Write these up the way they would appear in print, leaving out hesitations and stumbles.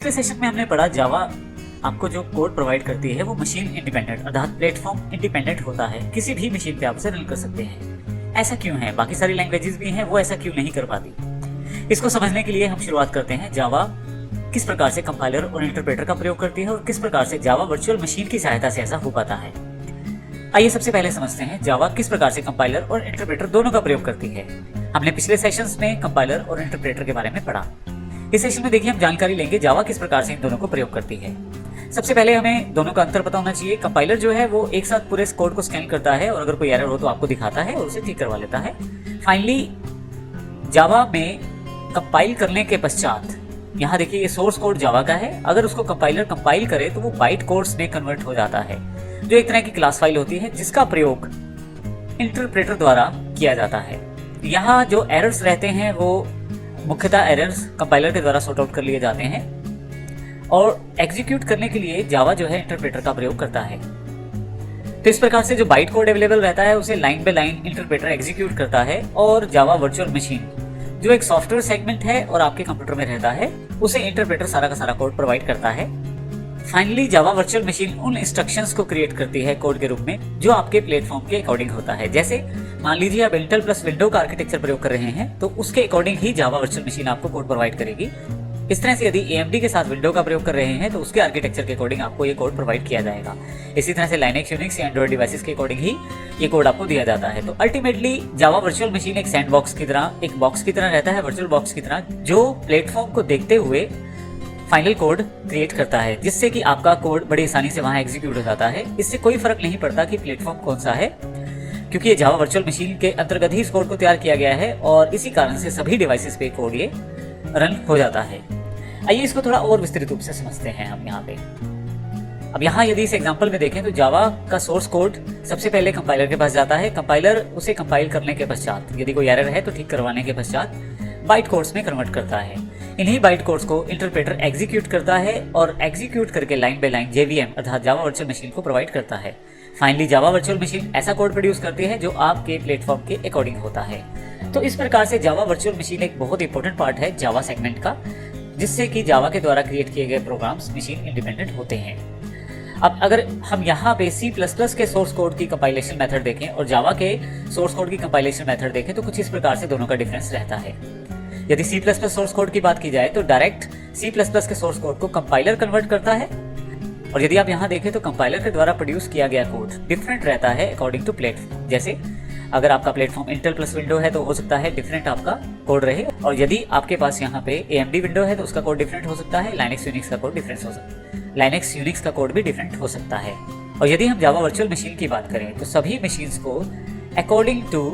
पिछले सेशन में हमने पढ़ा जावा आपको जो कोड प्रोवाइड करती है वो मशीन इंडिपेंडेंट अर्थात प्लेटफॉर्म इंडिपेंडेंट होता है। किसी भी मशीन पे आप उसे रन कर सकते हैं। ऐसा क्यों है? बाकी सारी लैंग्वेजेस भी हैं, वो ऐसा क्यों नहीं कर पाती? इसको समझने के लिए हम शुरुआत करते हैं जावा किस प्रकार से कंपाइलर और इंटरप्रेटर का प्रयोग करती है और किस प्रकार से जावा वर्चुअल मशीन की सहायता से ऐसा हो पाता है। आइए सबसे पहले समझते हैं जावा किस प्रकार से कंपाइलर और इंटरप्रेटर दोनों का प्रयोग करती है। हमने पिछले सेशंस में कंपाइलर और इंटरप्रेटर के बारे में पढ़ा। इस सेशन में देखिए हम जानकारी लेंगे जावा किस प्रकार से इन दोनों को प्रयोग करती है। सबसे पहले हमें दोनों का अंतर पता होना चाहिए। कंपाइलर जो है वो एक साथ पूरे कोड को स्कैन करता है और अगर कोई एरर हो तो आपको दिखाता है और उसे ठीक करवा लेता है। फाइनली जावा में कंपाइल करने के पश्चात यहाँ देखिए ये सोर्स कोड जावा का है। अगर उसको कंपाइलर कंपाइल करे तो वो बाइट कोड्स में कन्वर्ट हो जाता है, जो एक तरह की क्लास फाइल होती है जिसका प्रयोग इंटरप्रेटर द्वारा किया जाता है। यहाँ जो एरर्स रहते हैं वो मुख्यतः एरर्स कंपाइलर के द्वारा सॉर्ट आउट कर लिए जाते हैं और एग्जीक्यूट करने के लिए जावा जो है इंटरप्रेटर का प्रयोग करता है। तो इस प्रकार से जो बाइट कोड अवेलेबल रहता है उसे line by line interpreter execute करता है और जावा वर्चुअल मशीन जो एक सॉफ्टवेयर सेगमेंट है और आपके कंप्यूटर में रहता है उसे इंटरप्रेटर सारा का सारा कोड प्रोवाइड करता है। फाइनली जावा वर्चुअल मशीन उन इंस्ट्रक्शंस को क्रिएट करती है कोड के रूप में जो आपके प्लेटफॉर्म के अकॉर्डिंग होता है। जैसे मान लीजिए आप इंटेल प्लस विंडो का आर्किटेक्चर प्रयोग कर रहे हैं तो उसके अकॉर्डिंग ही जावा वर्चुअल मशीन आपको कोड प्रोवाइड करेगी। इस तरह से यदि AMD के साथ विंडो का प्रयोग कर रहे हैं तो उसके आर्किटेक्चर के अकॉर्डिंग आपको ये कोड प्रोवाइड किया जाएगा। इसी तरह से लाइनेक्स यूनिक्स या एंड्रॉइड डिवाइसेस के अकॉर्डिंग ही ये कोड आपको दिया जाता है। तो अल्टीमेटली जावा वर्चुअल मशीन एक सैंडबॉक्स की तरह, एक बॉक्स की तरह रहता है, वर्चुअल बॉक्स की तरह, जो प्लेटफॉर्म को देखते हुए फाइनल कोड क्रिएट करता है जिससे कि आपका कोड बड़ी आसानी से वहां एग्जीक्यूट हो जाता है। इससे कोई फर्क नहीं पड़ता कि प्लेटफॉर्म कौन सा है, क्योंकि ये जावा वर्चुअल मशीन के अंतर्गत ही इस कोड को तैयार किया गया है और इसी कारण से सभी डिवाइसेस पे कोड ये रन हो जाता है। आइए इसको थोड़ा और विस्तृत रूप से समझते हैं हम यहाँ पे। अब यहाँ यदि इस एग्जांपल में देखें तो जावा का सोर्स कोड सबसे पहले कंपाइलर के पास जाता है। कंपाइलर उसे कंपाइल करने के पश्चात यदि कोई एरर है तो ठीक करवाने के पश्चात बाइट कोड्स में कन्वर्ट करता है। इन्हीं बाइट कोड्स को इंटरप्रेटर एग्जीक्यूट करता है और एग्जीक्यूट करके लाइन बाय लाइन JVM अर्थात जावा वर्चुअल मशीन को प्रोवाइड करता है। फाइनली जावा वर्चुअल मशीन ऐसा कोड प्रोड्यूस करती है जो आपके प्लेटफॉर्म के अकॉर्डिंग होता है। तो इस प्रकार से जावा वर्चुअल मशीन एक बहुत इंपॉर्टेंट पार्ट है जावा सेगमेंट का, जिससे कि जावा के द्वारा क्रिएट किए गए प्रोग्राम्स मशीन इंडिपेंडेंट होते हैं। अब अगर हम यहाँ पे C++ के सोर्स कोड की कंपाइलेशन मेथड देखें और जावा के सोर्स कोड की कंपाइलेशन मेथड देखें तो कुछ इस प्रकार से दोनों का डिफरेंस रहता है। यदि C++ सोर्स कोड की बात की जाए तो डायरेक्ट C++ के सोर्स कोड को कंपाइलर कन्वर्ट करता है और यदि आप यहाँ देखें तो कंपाइलर के द्वारा प्रोड्यूस किया गया कोड डिफरेंट रहता है अकॉर्डिंग टू प्लेटफॉर्म। जैसे अगर आपका प्लेटफॉर्म इंटेल प्लस विंडो है तो हो सकता है डिफरेंट आपका कोड रहे, और यदि आपके पास यहाँ पे AMD विंडो है तो उसका कोड डिफरेंट हो सकता है, लाइनेक्स यूनिक्स का कोड डिफरेंट हो सकता है, लाइनेक्स यूनिक्स का कोड भी डिफरेंट हो सकता है। और यदि हम जावा वर्चुअल मशीन की बात करें तो सभी मशीन्स को according to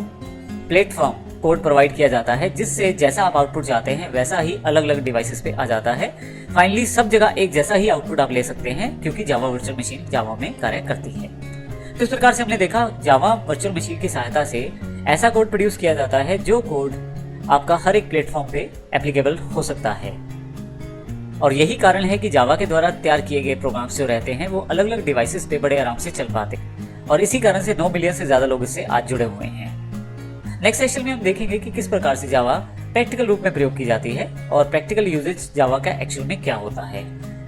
platform code provide किया जाता है, जिससे जैसा आप आउटपुट चाहते हैं वैसा ही अलग अलग डिवाइसेस पे आ जाता है। फाइनली सब जगह एक जैसा ही आउटपुट आप ले सकते हैं क्योंकि जावा वर्चुअल मशीन जावा में कार्य करती है। तो इस प्रकार से हमने देखा जावा वर्चुअल मशीन की सहायता से ऐसा कोड प्रोड्यूस किया जाता है जो कोड आपका हर एक प्लेटफॉर्म पे एप्लीकेबल हो सकता है। और यही कारण है कि जावा के द्वारा तैयार किए गए प्रोग्राम्स जो रहते हैं वो अलग अलग डिवाइसेस पे बड़े आराम से चल पाते हैं और इसी कारण से 9 मिलियन से ज्यादा लोग इससे आज जुड़े हुए हैं। नेक्स्ट सेशन में हम देखेंगे कि किस प्रकार से जावा प्रैक्टिकल रूप में प्रयोग की जाती है और प्रैक्टिकल यूजेज जावा का एक्चुअल में क्या होता है।